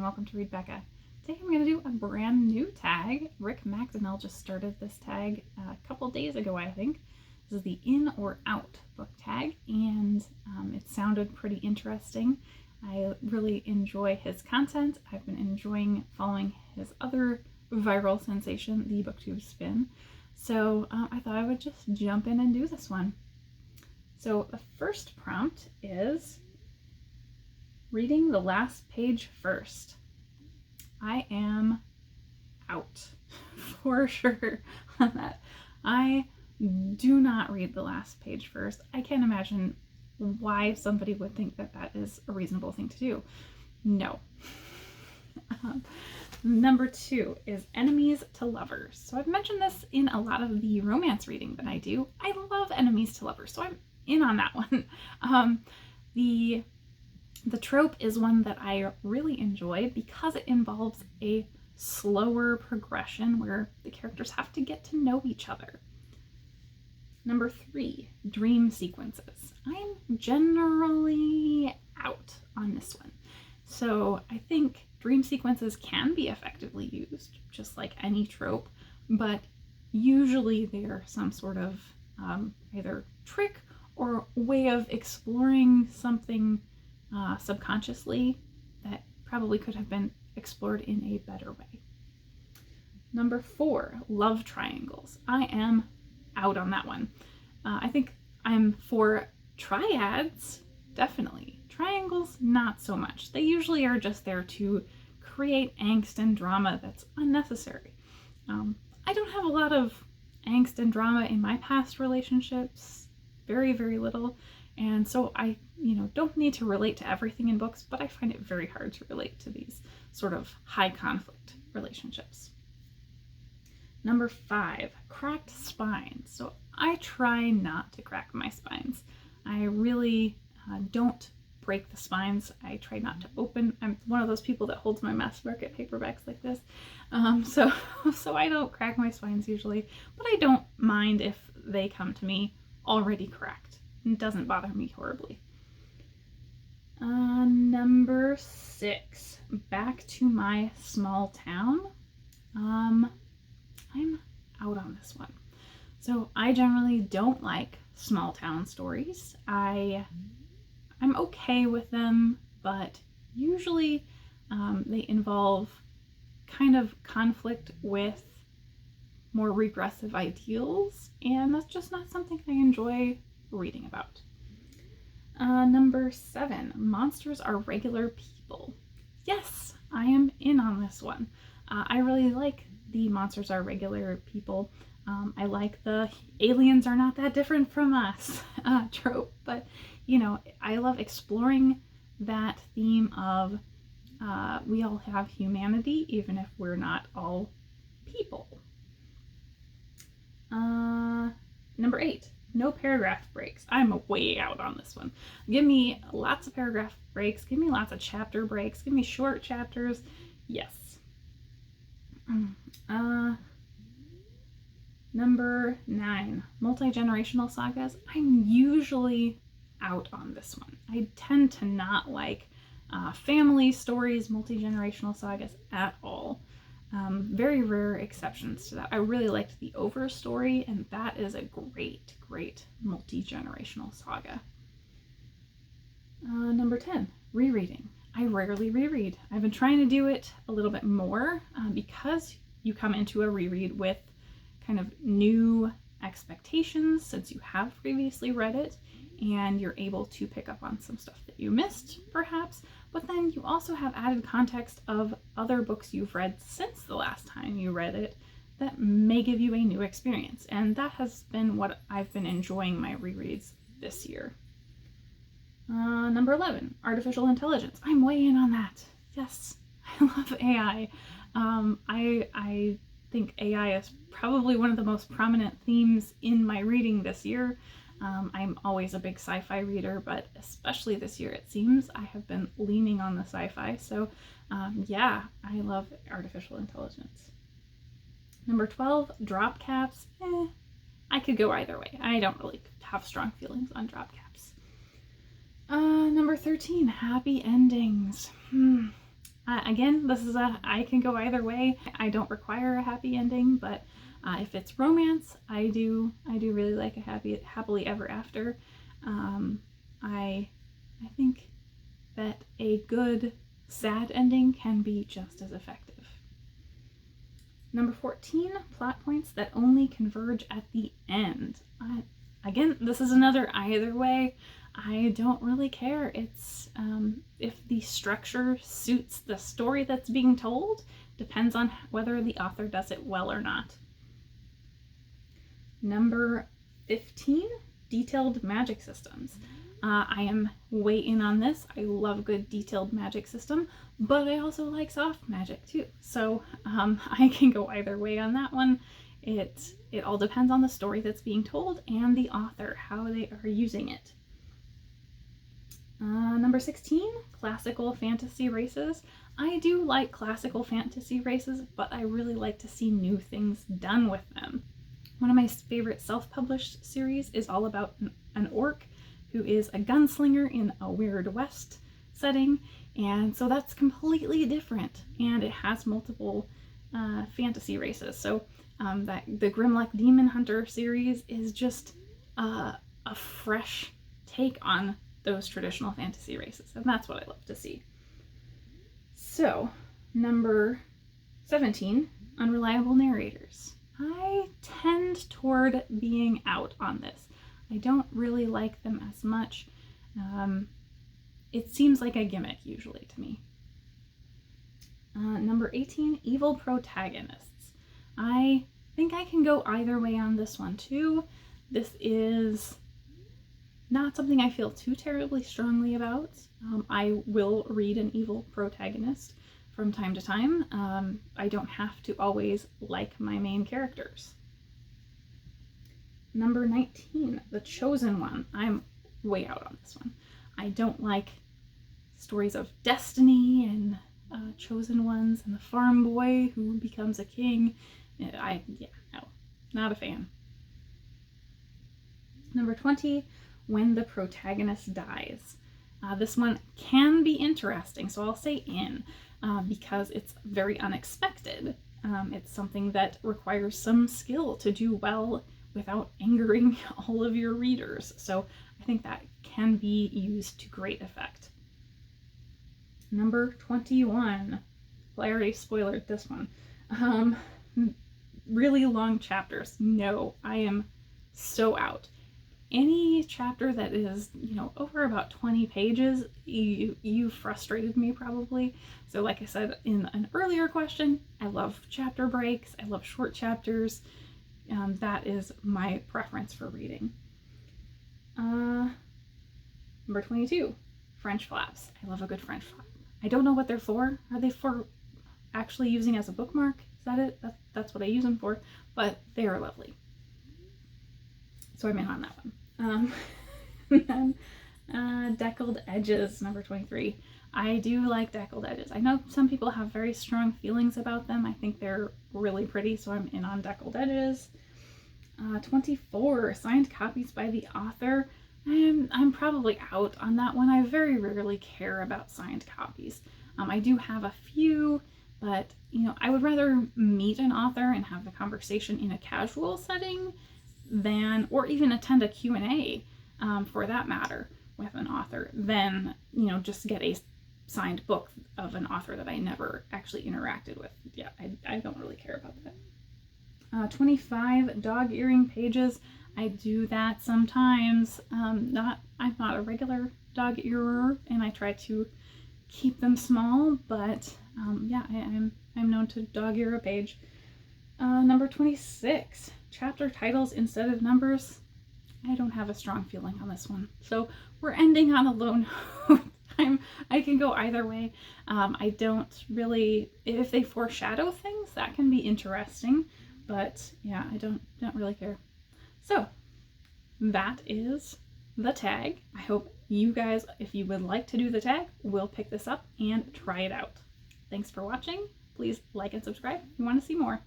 welcome to Read Becca. Today I'm going to do a brand new tag. Rick McDonnell just started this tag a couple days ago, I think. This is the In or Out book tag, and it sounded pretty interesting. I really enjoy his content. I've been enjoying following his other viral sensation, the BookTube spin. So I thought I would just jump in and do this one. So the first prompt is reading the last page first. I am out for sure on that. I do not read the last page first. I can't imagine why somebody would think that that is a reasonable thing to do. No. Number 2 is enemies to lovers. So I've mentioned this in a lot of the romance reading that I do. I love enemies to lovers, so I'm in on that one. The trope is one that I really enjoy because it involves a slower progression where the characters have to get to know each other. Number 3, dream sequences. I'm generally out on this one. So I think dream sequences can be effectively used, just like any trope, but usually they're some sort of either trick or way of exploring something subconsciously that probably could have been explored in a better way. Number 4, love triangles. I am out on that one. I think I'm for triads, definitely. Triangles, not so much. They usually are just there to create angst and drama that's unnecessary. I don't have a lot of angst and drama in my past relationships, very, very little. And so I, don't need to relate to everything in books, but I find it very hard to relate to these sort of high conflict relationships. Number 5, cracked spines. So I try not to crack my spines. I really don't break the spines. I try not to open. I'm one of those people that holds my mass market paperbacks like this. So I don't crack my spines usually, but I don't mind if they come to me already cracked. It doesn't bother me horribly. Number 6, back to my small town. I'm out on this one. So I generally don't like small town stories. I'm okay with them, but usually they involve kind of conflict with more regressive ideals, and that's just not something I enjoy reading about. Number 7, monsters are regular people. Yes, I am in on this one. I really like the monsters are regular people. I like the aliens are not that different from us trope, but I love exploring that theme of we all have humanity, even if we're not all people. Number 8, no paragraph breaks. I'm way out on this one. Give me lots of paragraph breaks. Give me lots of chapter breaks. Give me short chapters. Yes. Number 9, multi-generational sagas. I'm usually out on this one. I tend to not like family stories, multi-generational sagas at all. Very rare exceptions to that. I really liked the Over story, and that is a great, great multi-generational saga. Number 10, rereading. I rarely reread. I've been trying to do it a little bit more because you come into a reread with kind of new expectations since you have previously read it, and you're able to pick up on some stuff that you missed perhaps, but then you also have added context of other books you've read since the last time you read it that may give you a new experience, and that has been what I've been enjoying my rereads this year. Number 11, artificial intelligence. I'm way in on that. Yes, I love AI. I think AI is probably one of the most prominent themes in my reading this year. I'm always a big sci-fi reader, but especially this year it seems I have been leaning on the sci-fi. So yeah, I love artificial intelligence. Number 12, drop caps. I could go either way. I don't really have strong feelings on drop caps. Number 13, happy endings. Again, this is I can go either way. I don't require a happy ending, but if it's romance, I do really like a happily ever after. I think that a good sad ending can be just as effective. Number 14, plot points that only converge at the end. Again, this is another either way. I don't really care. It's if the structure suits the story that's being told, depends on whether the author does it well or not. Number 15, detailed magic systems. I am way in on this. I love good detailed magic system, but I also like soft magic too. So I can go either way on that one. It all depends on the story that's being told and the author, how they are using it. Number 16, classical fantasy races. I do like classical fantasy races, but I really like to see new things done with them. One of my favorite self-published series is all about an orc who is a gunslinger in a Weird West setting, and so that's completely different, and it has multiple fantasy races. So the Grimlock Demon Hunter series is just a fresh take on those traditional fantasy races, and that's what I love to see. So, number 17, Unreliable Narrators. I tend toward being out on this. I don't really like them as much. It seems like a gimmick usually to me. Number 18, Evil Protagonists. I think I can go either way on this one too. This is not something I feel too terribly strongly about. I will read an evil protagonist from time to time. I don't have to always like my main characters. Number 19, The Chosen One. I'm way out on this one. I don't like stories of destiny and chosen ones and the farm boy who becomes a king. No, not a fan. Number 20, When the Protagonist Dies. This one can be interesting, so I'll say in, because it's very unexpected. It's something that requires some skill to do well without angering all of your readers. So I think that can be used to great effect. Number 21. Well, I already spoiled this one. Really long chapters. No, I am so out. Any chapter that is, over about 20 pages, you frustrated me probably. So like I said in an earlier question, I love chapter breaks. I love short chapters. That is my preference for reading. Number 22, French flaps. I love a good French flap. I don't know what they're for. Are they for actually using as a bookmark? Is that it? That's what I use them for, but they are lovely. So I'm in on that one. And then Deckled Edges, number 23. I do like Deckled Edges. I know some people have very strong feelings about them. I think they're really pretty, so I'm in on Deckled Edges. 24, signed copies by the author. I'm probably out on that one. I very rarely care about signed copies. I do have a few, but I would rather meet an author and have the conversation in a casual setting than, or even attend a Q&A for that matter with an author, than just get a signed book of an author that I never actually interacted with. Yeah, I don't really care about that. 25 dog earring pages. I do that sometimes. I'm not a regular dog earer, and I try to keep them small, but I'm known to dog ear a page. Number 26, chapter titles instead of numbers. I don't have a strong feeling on this one, so we're ending on a low note. I can go either way. I don't really, if they foreshadow things, that can be interesting, but yeah, I don't really care. So that is the tag. I hope you guys, if you would like to do the tag, will pick this up and try it out. Thanks for watching. Please like and subscribe if you want to see more.